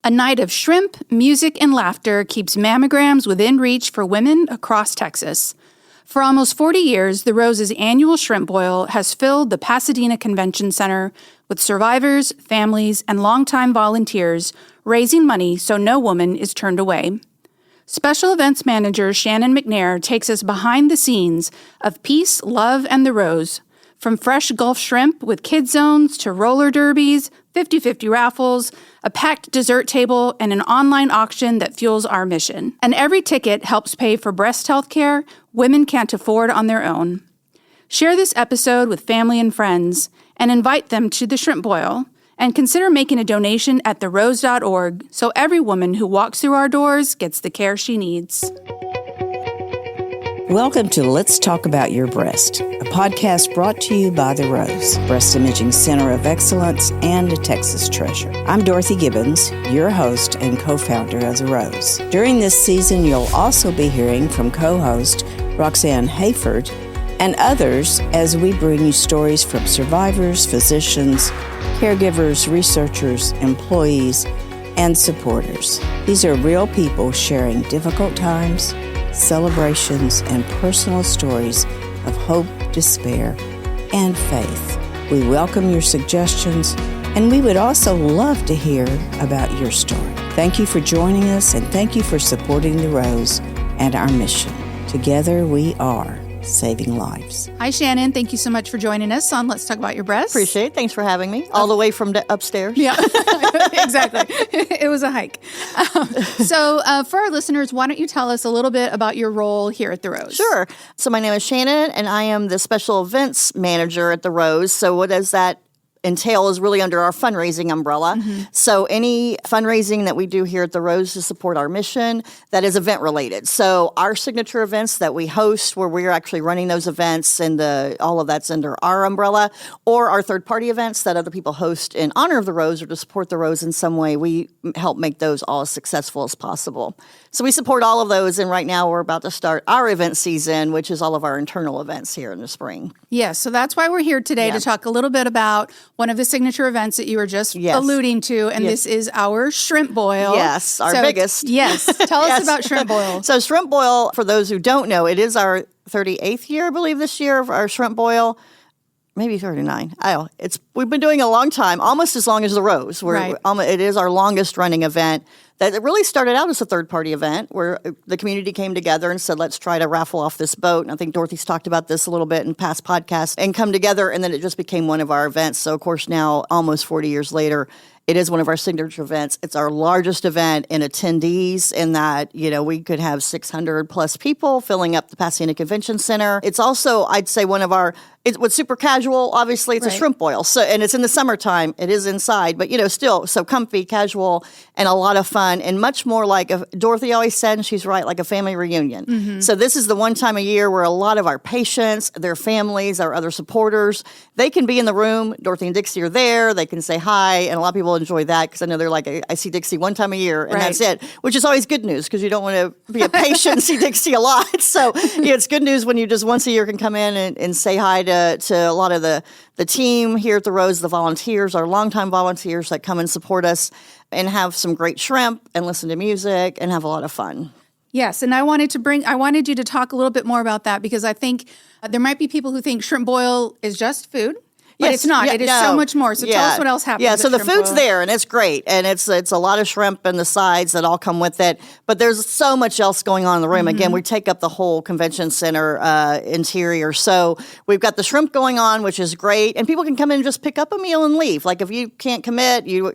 A night of shrimp, music, and laughter keeps mammograms within reach for women across Texas. For almost 40 years, the Rose's annual shrimp boil has filled the Pasadena Convention Center with survivors, families, and longtime volunteers raising money so no woman is turned away. Special Events Manager Shannon McNair takes us behind the scenes of peace, love, and the Rose. From fresh Gulf shrimp with kid zones to roller derbies, 50-50 raffles, a packed dessert table, and an online auction that fuels our mission. And every ticket helps pay for breast health care women can't afford on their own. Share this episode with family and friends and invite them to the shrimp boil. And consider making a donation at therose.org so every woman who walks through our doors gets the care she needs. Welcome to Let's Talk About Your Breast, a podcast brought to you by The Rose, Breast Imaging Center of Excellence and a Texas treasure. I'm Dorothy Gibbons, your host and co-founder of The Rose. During this season, you'll also be hearing from co-host Roxann Hayford and others as we bring you stories from survivors, physicians, caregivers, researchers, employees, and supporters. These are real people sharing difficult times, celebrations, and personal stories of hope, despair, and faith. We welcome your suggestions, and we would also love to hear about your story. Thank you for joining us, and thank you for supporting The Rose and our mission. Together we are saving lives. Hi, Shannon. Thank you so much for joining us on Let's Talk About Your Breast. Appreciate it. Thanks for having me. All the way from upstairs. Yeah, exactly. It was a hike. So for our listeners, why don't you tell us a little bit about your role here at The Rose? Sure. So my name is Shannon, and I am the Special Events Manager at The Rose. So what does that entail is really under our fundraising umbrella. Mm-hmm. So any fundraising that we do here at The Rose to support our mission, that is event related. So our signature events that we host, where we're actually running those events, and all of that's under our umbrella, or our third party events that other people host in honor of The Rose or to support The Rose in some way, we help make those all as successful as possible. So we support all of those, and right now we're about to start our event season, which is all of our internal events here in the spring. Yes, so that's why we're here today to talk a little bit about one of the signature events that you were just alluding to, and this is our shrimp boil. Yes, our biggest. Yes, tell us about shrimp boil. So shrimp boil, for those who don't know, it is our 38th year, I believe, this year of our shrimp boil. Maybe 39. We've been doing it a long time, almost as long as The Rose. It is our longest running event. That it really started out as a third-party event where the community came together and said, let's try to raffle off this boat. And I think Dorothy's talked about this a little bit in past podcasts, and come together, and then it just became one of our events. So, of course, now, almost 40 years later, it is one of our signature events. It's our largest event in attendees in that, we could have 600 plus people filling up the Pasadena Convention Center. It's also, I'd say, what's super casual. Obviously, it's a shrimp boil. So, and it's in the summertime. It is inside, but, still so comfy, casual, and a lot of fun, and much more like Dorothy always said, and she's right, like a family reunion. Mm-hmm. So this is the one time a year where a lot of our patients, their families, our other supporters, they can be in the room. Dorothy and Dixie are there. They can say hi, and a lot of people enjoy that because I know they're like, I see Dixie one time a year, and that's it, which is always good news because you don't want to be a patient and see Dixie a lot. So it's good news when you just once a year can come in and say hi to a lot of the team here at The Rose, the volunteers, our longtime volunteers that come and support us and have some great shrimp and listen to music and have a lot of fun. Yes, and I wanted you to talk a little bit more about that because I think there might be people who think shrimp boil is just food. But it's not. It is so much more. So tell us what else happens. Yeah, so the food's boil. there, and it's great. And it's a lot of shrimp and the sides that all come with it. But there's so much else going on in the room. Mm-hmm. Again, we take up the whole convention center interior. So we've got the shrimp going on, which is great. And people can come in and just pick up a meal and leave. Like if you can't commit, you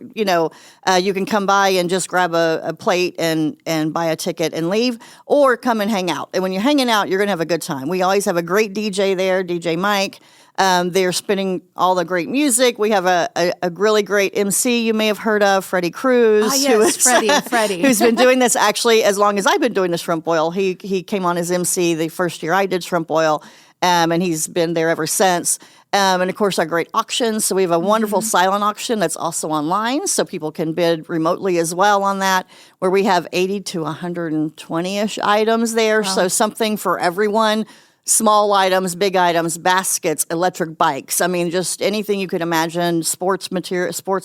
can come by and just grab a plate and buy a ticket and leave, or come and hang out. And when you're hanging out, you're going to have a good time. We always have a great DJ there, DJ Mike. They're spinning all the great music. We have a really great emcee you may have heard of, Freddie Cruz. Freddie. Who's been doing this actually as long as I've been doing the shrimp boil. He came on as MC the first year I did shrimp boil, and he's been there ever since. And, of course, our great auctions. So we have a wonderful silent auction that's also online, so people can bid remotely as well on that, where we have 80 to 120-ish items there. Wow. So something for everyone. Small items, big items, baskets, electric bikes. I mean, just anything you could imagine, sports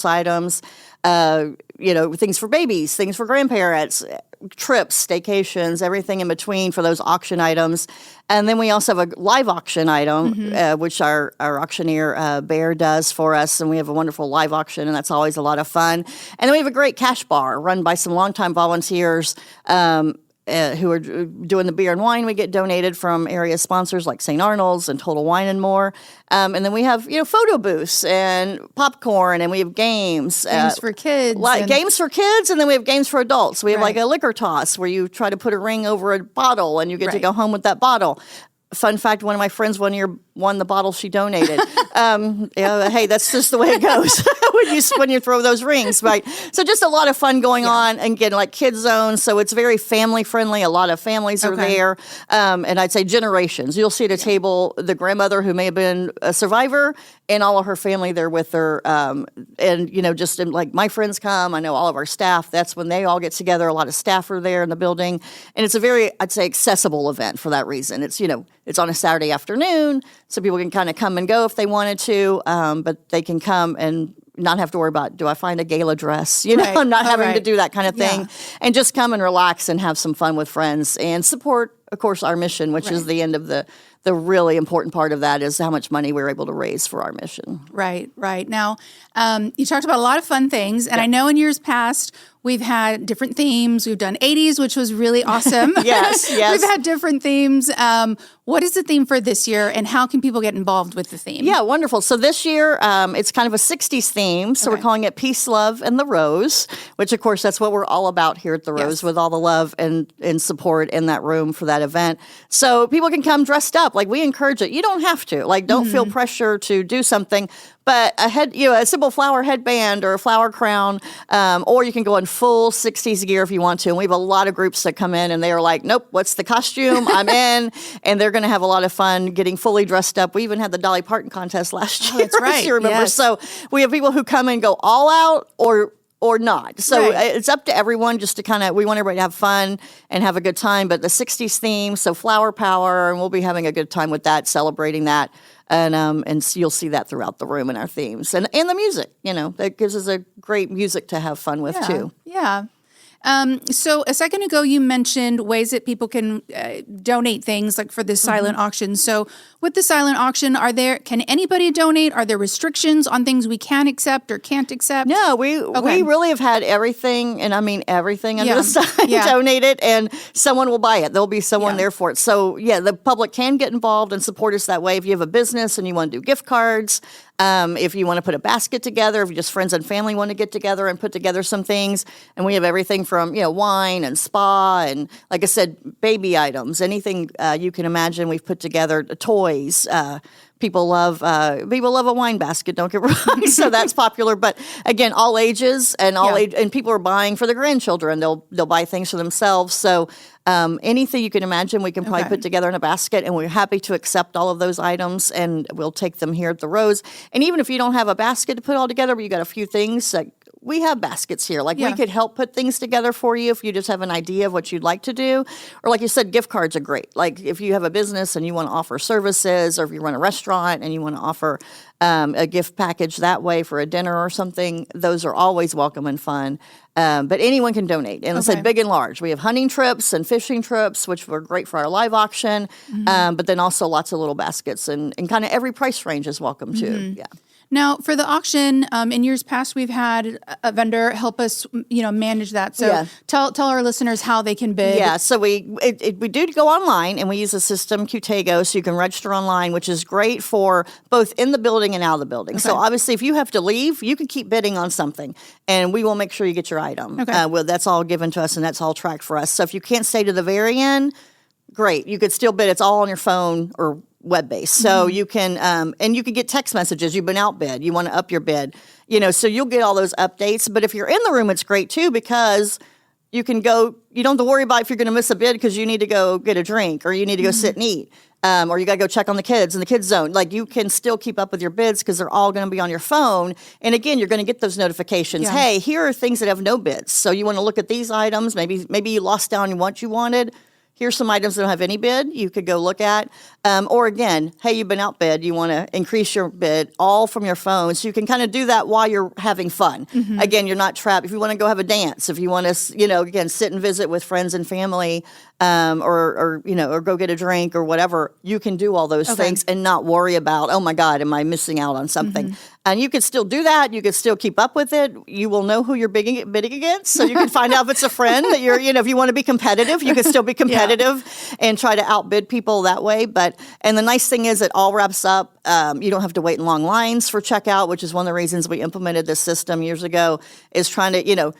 items, things for babies, things for grandparents, trips, staycations, everything in between for those auction items. And then we also have a live auction item, which our auctioneer, Bear, does for us. And we have a wonderful live auction, and that's always a lot of fun. And then we have a great cash bar run by some longtime volunteers who are doing the beer and wine we get donated from area sponsors like St. Arnold's and Total Wine and more. And then we have, photo booths and popcorn, and we have games. Games for kids. Games for kids, and then we have games for adults. We have like a liquor toss where you try to put a ring over a bottle, and you get to go home with that bottle. Fun fact, one of my friends one year won the bottle she donated. Hey, that's just the way it goes when you throw those rings, right? So just a lot of fun going on, and again, like kids zone. So it's very family friendly. A lot of families are there, and I'd say generations. You'll see at a table the grandmother who may have been a survivor, and all of her family there with her. Just like my friends come. I know all of our staff. That's when they all get together. A lot of staff are there in the building, and it's a very, I'd say, accessible event for that reason. It's on a Saturday afternoon, so people can kind of come and go if they wanted to, but they can come and not have to worry about, do I find a gala dress? I'm not having to do that kind of thing. And just come and relax and have some fun with friends and support, of course, our mission, which is the end of the really important part of that is how much money we're able to raise for our mission. Right. Now, you talked about a lot of fun things, and I know in years past we've had different themes. We've done 80s, which was really awesome. Yes. We've had different themes. What is the theme for this year, and how can people get involved with the theme? Yeah, wonderful. So this year, it's kind of a 60s theme. So we're calling it Peace, Love, and the Rose, which, of course, that's what we're all about here at the Rose, with all the love and support in that room for that event. So people can come dressed up. Like, we encourage it. You don't have to. Like, don't feel pressure to do something. But a simple flower headband or a flower crown, or you can go in full 60s gear if you want to. And we have a lot of groups that come in and they are like, nope, what's the costume? I'm in. And they're going to have a lot of fun getting fully dressed up. We even had the Dolly Parton contest last year. That's right. If you remember. Yes. So we have people who come and go all out or not. So it's up to everyone just to we want everybody to have fun and have a good time. But the 60s theme, so flower power, and we'll be having a good time with that, celebrating that. And so you'll see that throughout the room in our themes. And the music, that gives us a great music to have fun with too. Yeah. So a second ago, you mentioned ways that people can donate things like for this silent auction. So with the silent auction, can anybody donate? Are there restrictions on things we can accept or can't accept? No, we really have had everything, and I mean everything under the sun donated, and someone will buy it. There'll be someone there for it. So the public can get involved and support us that way. If you have a business and you want to do gift cards, if you want to put a basket together, if just friends and family want to get together and put together some things, and we have everything from wine and spa and, like I said, baby items, anything you can imagine. We've put together toys. People love a wine basket. Don't get me wrong, so that's popular. But again, all ages and and people are buying for their grandchildren. They'll buy things for themselves. So anything you can imagine, we can probably put together in a basket, and we're happy to accept all of those items, and we'll take them here at the Rose. And even if you don't have a basket to put all together, but you got a few things, we have baskets here. Like we could help put things together for you if you just have an idea of what you'd like to do. Or like you said, gift cards are great. Like if you have a business and you want to offer services, or if you run a restaurant and you want to offer a gift package that way for a dinner or something, those are always welcome and fun. But anyone can donate. And I said big and large. We have hunting trips and fishing trips, which were great for our live auction. But then also lots of little baskets, and kind of every price range is welcome too. Yeah. Now, for the auction, in years past, we've had a vendor help us, manage that. So tell our listeners how they can bid. Yeah, so we do go online, and we use a system, Qtego, so you can register online, which is great for both in the building and out of the building. So obviously, if you have to leave, you can keep bidding on something, and we will make sure you get your item. That's all given to us, and that's all tracked for us. So if you can't stay to the very end, great. You could still bid. It's all on your phone or web-based. So you can, and you can get text messages. You've been outbid. You want to up your bid. So you'll get all those updates. But if you're in the room, it's great too, because you can go, you don't have to worry about if you're going to miss a bid because you need to go get a drink, or you need to go sit and eat. Or you got to go check on the kids in the kids zone. Like, you can still keep up with your bids because they're all going to be on your phone. And again, you're going to get those notifications. Hey, here are things that have no bids. So you want to look at these items. Maybe you lost down what you wanted. here's some items that don't have any bid you could go look at. Or again, hey, you've been outbid. You want to increase your bid all from your phone. So you can kind of do that while you're having fun. Again, you're not trapped. If you want to go have a dance, if you want to, again, sit and visit with friends and family, or go get a drink or whatever, you can do all those things and not worry about, oh my God, am I missing out on something? And you could still do that. You could still keep up with it. You will know who you're bidding against. So you can find out if it's a friend that you're, if you want to be competitive, you can still be competitive and try to outbid people that way. And the nice thing is it all wraps up. You don't have to wait in long lines for checkout, which is one of the reasons we implemented this system years ago, is trying to,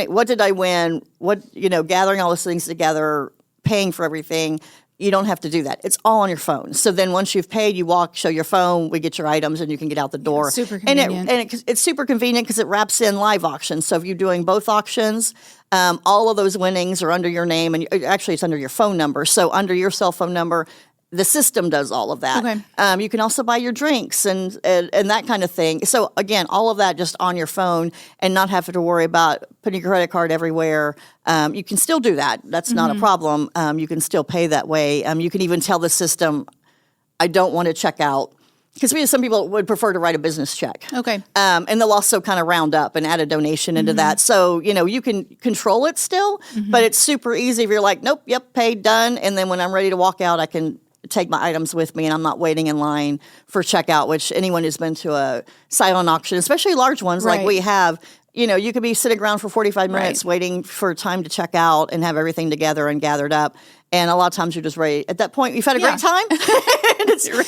what did I win? Gathering all those things together, paying for everything. You don't have to do that. It's all on your phone. So then once you've paid, you walk, show your phone, we get your items, and you can get out the door. Super convenient. And it's super convenient because it wraps in live auctions. So if you're doing both auctions, all of those winnings are under your name, and actually it's under your phone number. So under your cell phone number, the system does all of that. Okay. You can also buy your drinks and that kind of thing. So again, all of that just on your phone and not having to worry about putting your credit card everywhere. You can still do that. That's not a problem. You can still pay that way. You can even tell the system, I don't want to check out. Because we have some people would prefer to write a business check. Okay. And they'll also kind of round up and add a donation into that. So, you can control it still, but it's super easy if you're like, nope, yep, paid, done. And then when I'm ready to walk out, I can take my items with me and I'm not waiting in line for checkout, which anyone who's been to a silent auction, especially large ones like we have, you could be sitting around for 45 minutes waiting for time to check out and have everything together and gathered up. And a lot of times you're just ready. At that point, you've had a great time.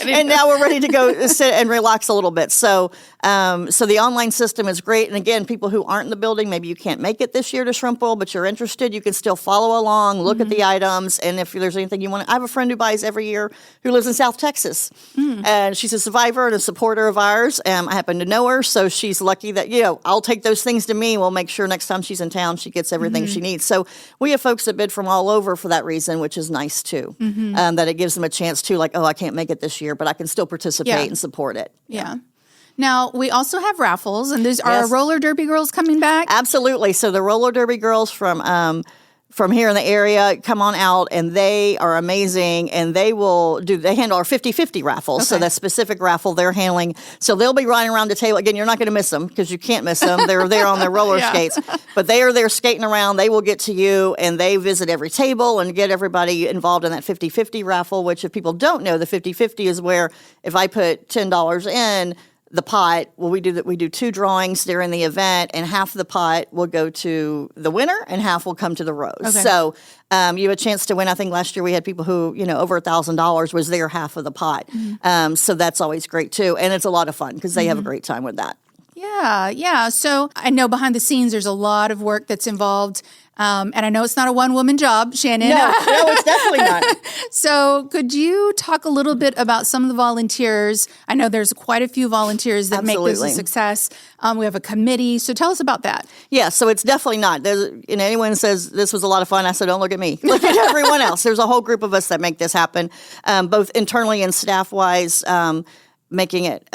and now we're ready to go sit and relax a little bit. So the online system is great. And again, people who aren't in the building, maybe you can't make it this year to Shrimp Bowl, but you're interested, you can still follow along, look at the items. And if there's anything you want, I have a friend who buys every year who lives in South Texas. And she's a survivor and a supporter of ours. I happen to know her. So she's lucky that, I'll take those things to me. We'll make sure next time she's in town, she gets everything she needs. So we have folks that bid from all over for that reason, which is nice too. That it gives them a chance to I can't make it this year, but I can still participate and support it. Yeah. Now, we also have raffles, and there's our roller derby girls coming back. Absolutely. So the roller derby girls from here in the area come on out, and they are amazing, and they handle our 50-50 raffles. So that specific raffle they're handling. So they'll be riding around the table. Again, you're not going to miss them because you can't miss them. They're there on their roller skates. But they are there skating around. They will get to you, and they visit every table and get everybody involved in that 50-50 raffle, which if people don't know, the 50-50 is where if I put $10 in, the pot, we do 2 drawings during the event, and half of the pot will go to the winner and half will come to the rose. Okay. So you have a chance to win. I think last year we had people who, over $1,000 was their half of the pot. So that's always great too. And it's a lot of fun because they have a great time with that. Yeah. So I know behind the scenes there's a lot of work that's involved. And I know it's not a one-woman job, Shannon. No, it's definitely not. So could you talk a little bit about some of the volunteers? I know there's quite a few volunteers that make this a success. We have a committee. So tell us about that. Yeah, so it's definitely not. Anyone says this was a lot of fun, I said, don't look at me. Look at everyone else. There's a whole group of us that make this happen, both internally and staff-wise. Making it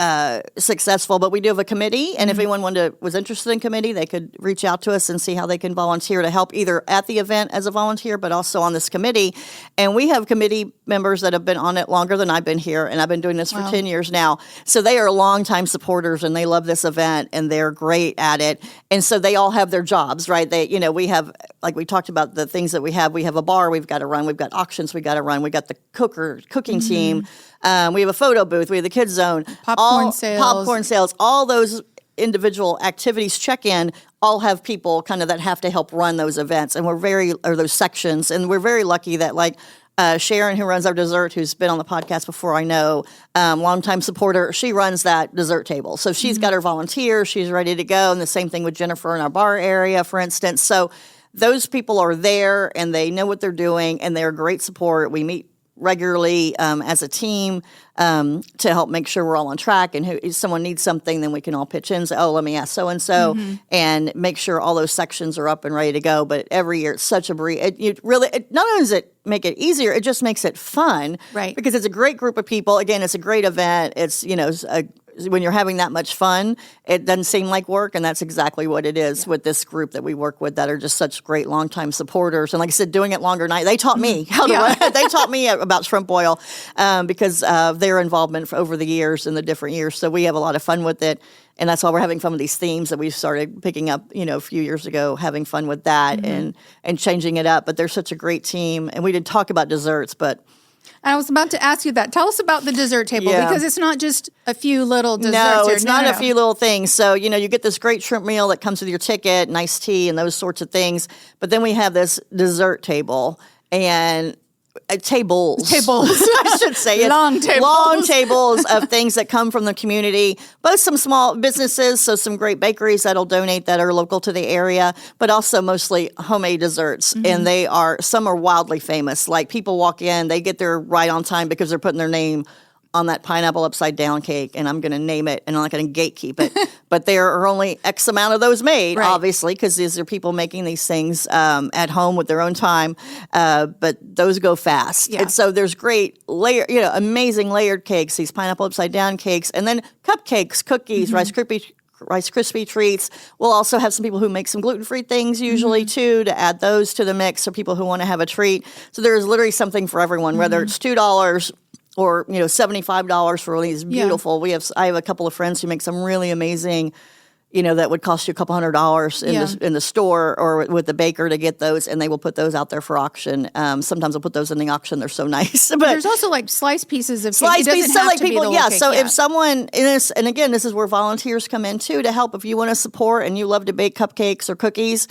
successful. But we do have a committee, and if anyone was interested in committee, they could reach out to us and see how they can volunteer to help either at the event as a volunteer, but also on this committee. And we have committee members that have been on it longer than I've been here, and I've been doing this for 10 years now. So they are longtime supporters, and they love this event, and they're great at it. And so they all have their jobs, right? We have, like we talked about the things that we have a bar we've got to run, we've got auctions we got to run, we've got the cooking team, we have a photo booth, we have the kids zone, popcorn sales, all those individual activities check-in all have people kind of that have to help run those events, and those sections, and we're very lucky that Sharon, who runs our dessert, who's been on the podcast before, I know, longtime supporter, she runs that dessert table. So she's got her volunteers, she's ready to go, and the same thing with Jennifer in our bar area, for instance. So those people are there, and they know what they're doing, and they're great support. We meet regularly as a team to help make sure we're all on track, and if someone needs something, then we can all pitch in and say, let me ask so-and-so, and make sure all those sections are up and ready to go. But every year it's such a breeze. Not only does it make it easier, it just makes it fun. Right. Because it's a great group of people. Again, it's a great event. It's, when you're having that much fun, it doesn't seem like work, and that's exactly what it is with this group that we work with that are just such great longtime supporters. And like I said, doing it longer night, they taught me how to run it. They taught me about shrimp boil because of their involvement over the years and the different years. So we have a lot of fun with it. And that's why we're having fun with these themes that we started picking up, a few years ago, having fun with that and changing it up. But they're such a great team. And we did talk about desserts, but... I was about to ask you that. Tell us about the dessert table because it's not just a few little desserts. No, it's not a few little things. So, you get this great shrimp meal that comes with your ticket, nice tea and those sorts of things. But then we have this dessert table and... tables, I should say. Long tables of things that come from the community, both some small businesses, so some great bakeries that'll donate that are local to the area, but also mostly homemade desserts. And some are wildly famous. Like people walk in, they get there right on time because they're putting their name on that pineapple upside down cake, and I'm going to name it, and I'm not going to gatekeep it. But there are only X amount of those made, obviously, because these are people making these things at home with their own time. But those go fast, and so there's great amazing layered cakes, these pineapple upside down cakes, and then cupcakes, cookies, Rice Krispie treats. We'll also have some people who make some gluten-free things usually too to add those to the mix for people who want to have a treat. So there's literally something for everyone, whether it's $2 or $75 for these beautiful. I have a couple of friends who make some really amazing, that would cost you a couple $100 in the store or with the baker to get those, and they will put those out there for auction. Sometimes they'll put those in the auction; they're so nice. But there's also like sliced pieces of cake. So like people, So if someone and again, this is where volunteers come in too to help. If you want to support and you love to bake cupcakes or cookies,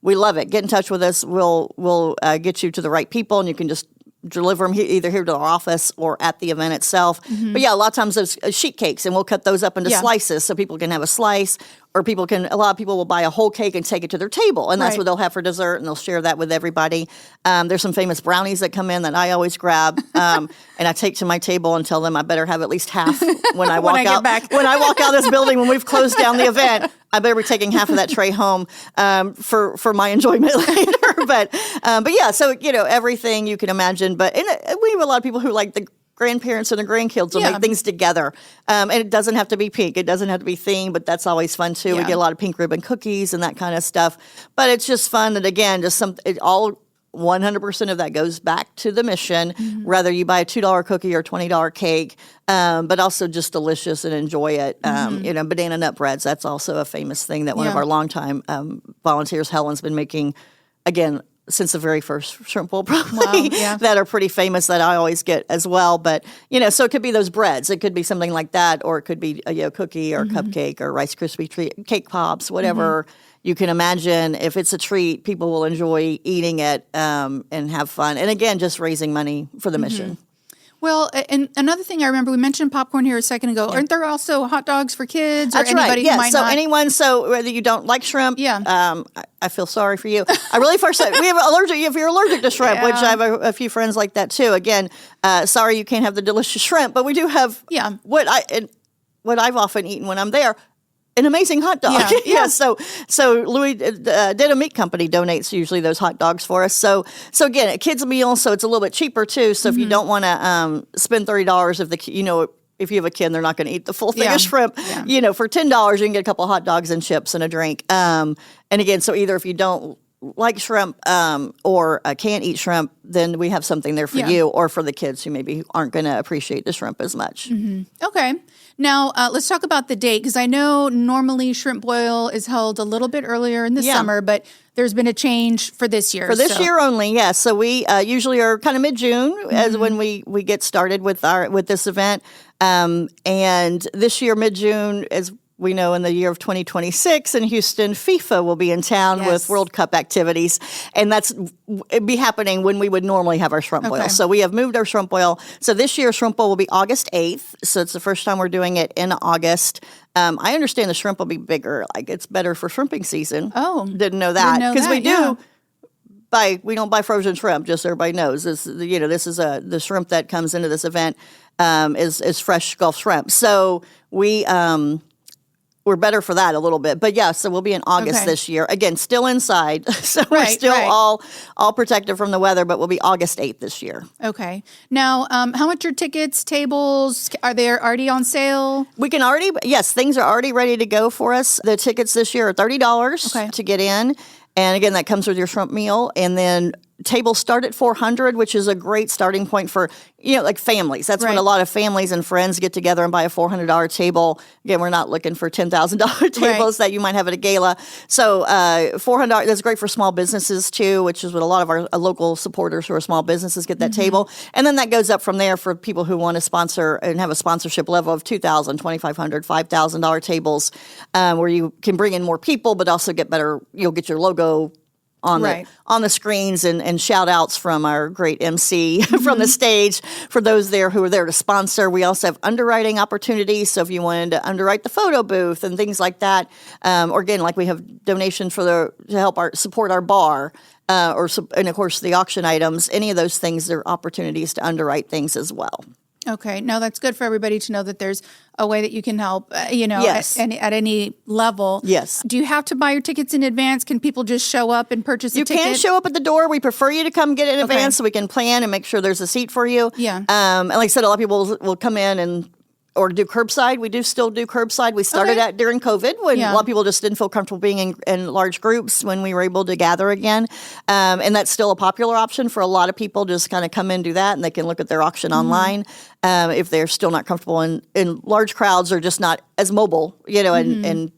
we love it. Get in touch with us. We'll get you to the right people, and you can just deliver them either here to our office or at the event itself. But a lot of times those sheet cakes, and we'll cut those up into slices so people can have a slice, or a lot of people will buy a whole cake and take it to their table, and that's what they'll have for dessert, and they'll share that with everybody. There's some famous brownies that come in that I always grab, and I take to my table and tell them I better have at least half when I walk out. When I walk out of this building, when we've closed down the event, I better be taking half of that tray home for my enjoyment later. But so everything you can imagine. But we have a lot of people who like the grandparents and the grandkids will make things together. And it doesn't have to be pink. It doesn't have to be themed, but that's always fun too. We get a lot of pink ribbon cookies and that kind of stuff. But it's just fun. And again, all 100% of that goes back to the mission, whether you buy a $2 cookie or $20 cake, but also just delicious and enjoy it. Banana nut breads, that's also a famous thing that one of our longtime volunteers, Helen's been making, again, since the very first shrimp bowl, probably, that are pretty famous that I always get as well. But, so it could be those breads. It could be something like that, or it could be a cookie or cupcake or Rice Krispie treat, cake pops, whatever you can imagine. If it's a treat, people will enjoy eating it and have fun. And again, just raising money for the mission. Well, and another thing I remember, we mentioned popcorn here a second ago. Aren't there also hot dogs for kids or That's anybody right. who might not? So whether you don't like shrimp, I feel sorry for you. I really first said, if you're allergic to shrimp, which I have a few friends like that too. Again, sorry you can't have the delicious shrimp, but we do have what I've often eaten when I'm there. An amazing hot dog. So Louis Ditto Meat Company donates usually those hot dogs for us. So again, a kid's meal, so it's a little bit cheaper too. So if you don't want to spend $30, if you have a kid, they're not going to eat the full thing of shrimp. For $10, you can get a couple of hot dogs and chips and a drink. And again, so either if you don't like shrimp or can't eat shrimp, then we have something there for you, or for the kids who maybe aren't going to appreciate the shrimp as much. Okay. Now, let's talk about the date, because I know normally shrimp boil is held a little bit earlier in the summer, but there's been a change for this year. For this year only, yes. So we usually are kind of mid-June as when we get started with this event. And this year, mid-June, as we know, in the year of 2026 in Houston, FIFA will be in town with World Cup activities, and it'd be happening when we would normally have our shrimp boil. So we have moved our shrimp boil. So this year's shrimp boil will be August 8th. So it's the first time we're doing it in August. I understand the shrimp will be bigger. Like, it's better for shrimping season. Oh, didn't know that, because we do. We don't buy frozen shrimp, just so everybody knows. This is the shrimp that comes into this event is fresh Gulf shrimp. So we're we're better for that a little bit. But yeah, so we'll be in August this year. Again, still inside. So we're still all protected from the weather, but we'll be August 8th this year. Okay. Now, how much are tickets, tables? Are they already on sale? We can things are already ready to go for us. The tickets this year are $30 to get in. And again, that comes with your shrimp meal. And then tables start at $400, which is a great starting point for, like families. That's when a lot of families and friends get together and buy a $400 table. Again, we're not looking for $10,000 tables that you might have at a gala. So $400, that's great for small businesses too, which is what a lot of our local supporters who are small businesses get that table. And then that goes up from there for people who want to sponsor and have a sponsorship level of $2,000, $2,500, $5,000 tables, where you can bring in more people, but also you'll get your logo on the screens and shout outs from our great MC from the stage for those there who are there to sponsor. We also have underwriting opportunities. So if you wanted to underwrite the photo booth and things like that, or again, like we have donations to help support our bar, and of course the auction items, any of those things, there are opportunities to underwrite things as well. Okay. No, that's good for everybody to know that there's a way that you can help, at any level. Yes. Do you have to buy your tickets in advance? Can people just show up and purchase a ticket? You can show up at the door. We prefer you to come get it in advance so we can plan and make sure there's a seat for you. Yeah. And like I said, a lot of people will come in or do curbside. We do still do curbside. We started that during COVID when a lot of people just didn't feel comfortable being in large groups when we were able to gather again. And that's still a popular option for a lot of people. Just kind of come in and do that, and they can look at their auction online if they're still not comfortable in large crowds or just not as mobile, and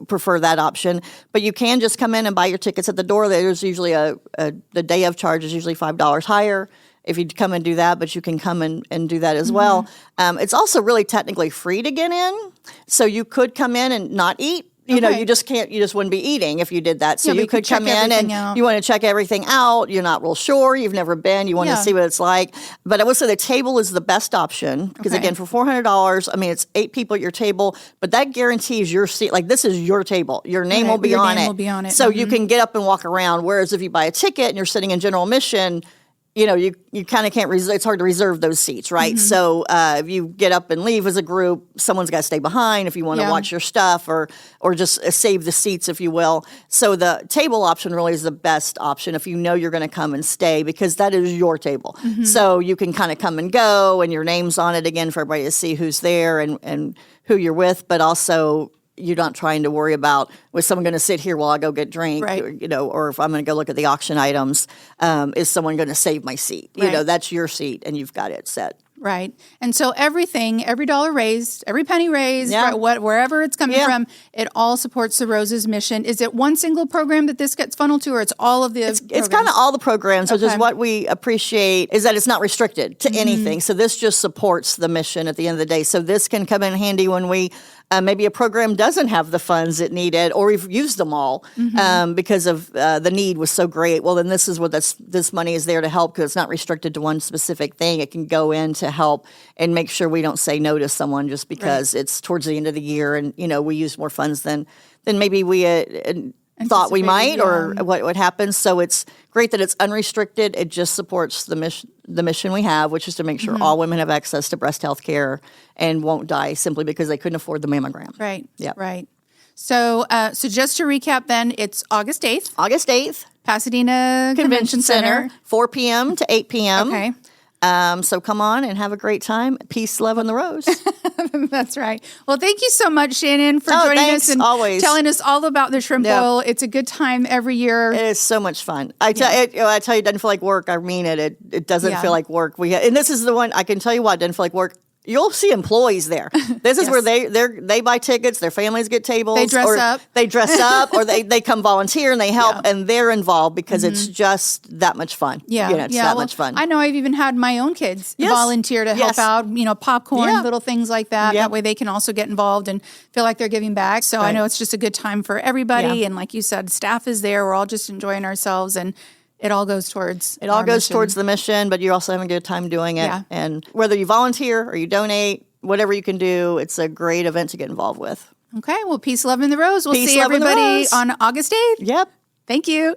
prefer that option. But you can just come in and buy your tickets at the door. There's usually the day of charge is usually $5 higher if you come and do that, but you can come and do that as well. It's also really technically free to get in. So you could come in and not eat. You just can't, you just wouldn't be eating if you did that. So you could come in and you want to check everything out. You're not real sure. You've never been. You want to see what it's like. But I would say the table is the best option because, again, for $400, I mean, it's 8 people at your table, but that guarantees your seat. Like, this is your table. Your name will be on it. So you can get up and walk around. Whereas if you buy a ticket and you're sitting in general admission, you kind of can't it's hard to reserve those seats, right? So if you get up and leave as a group, someone's got to stay behind if you want to watch your stuff or just save the seats, if you will. So the table option really is the best option if you know you're going to come and stay because that is your table. So you can kind of come and go and your name's on it again for everybody to see who's there and who you're with, but also you're not trying to worry about, was someone going to sit here while I go get drink, or if I'm going to go look at the auction items, is someone going to save my seat? That's your seat and you've got it set. Right. And so every dollar raised, every penny raised, wherever it's coming from, it all supports the Rose's mission. Is it one single program that this gets funneled to, or it's all of the programs? It's kind of all the programs, which is what we appreciate, is that it's not restricted to anything. So this just supports the mission at the end of the day. So this can come in handy when we maybe a program doesn't have the funds it needed, or we've used them all because of the need was so great. Well, then this is what this money is there to help because it's not restricted to one specific thing. It can go in to help and make sure we don't say no to someone just because it's towards the end of the year and we use more funds than maybe we thought we might or what happens. So it's great that it's unrestricted. It just supports the mission we have, which is to make sure all women have access to breast health care and won't die simply because they couldn't afford the mammogram. Right. Yeah. Right. So just to recap then, it's August 8th. August 8th. Pasadena Convention Center. 4 p.m. to 8 p.m. Okay. So come on and have a great time. Peace, love, and the rose. That's right. Well, thank you so much, Shannon, for joining us and telling us all about the shrimp boil. It's a good time every year. It is so much fun. I tell you, it doesn't feel like work. I mean it. It doesn't feel like work. And this is the one, I can tell you what, it doesn't feel like work. You'll see employees there. This is where they buy tickets, their families get tables. They dress up. Or they come volunteer and they help and they're involved because it's just that much fun. It's that much fun. I know I've even had my own kids volunteer to help out, popcorn, little things like that. That way they can also get involved and feel like they're giving back. So I know it's just a good time for everybody. And like you said, staff is there. We're all just enjoying ourselves and it all goes towards towards the mission, but you're also having a good time doing it. Yeah. And whether you volunteer or you donate, whatever you can do, it's a great event to get involved with. Okay. Well, peace, love, and the rose. We'll see everybody on August 8th. Yep. Thank you.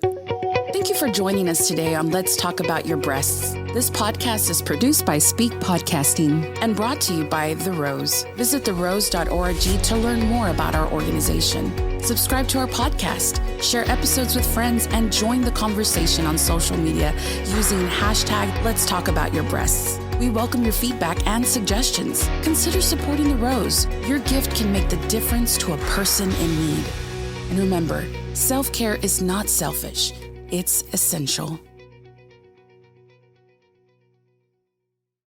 Thank you for joining us today on Let's Talk About Your Breasts. This podcast is produced by Speak Podcasting and brought to you by The Rose. Visit therose.org to learn more about our organization. Subscribe to our podcast, share episodes with friends, and join the conversation on social media using hashtag Let's Talk About Your Breasts. We welcome your feedback and suggestions. Consider supporting The Rose. Your gift can make the difference to a person in need. And remember, self-care is not selfish. It's essential.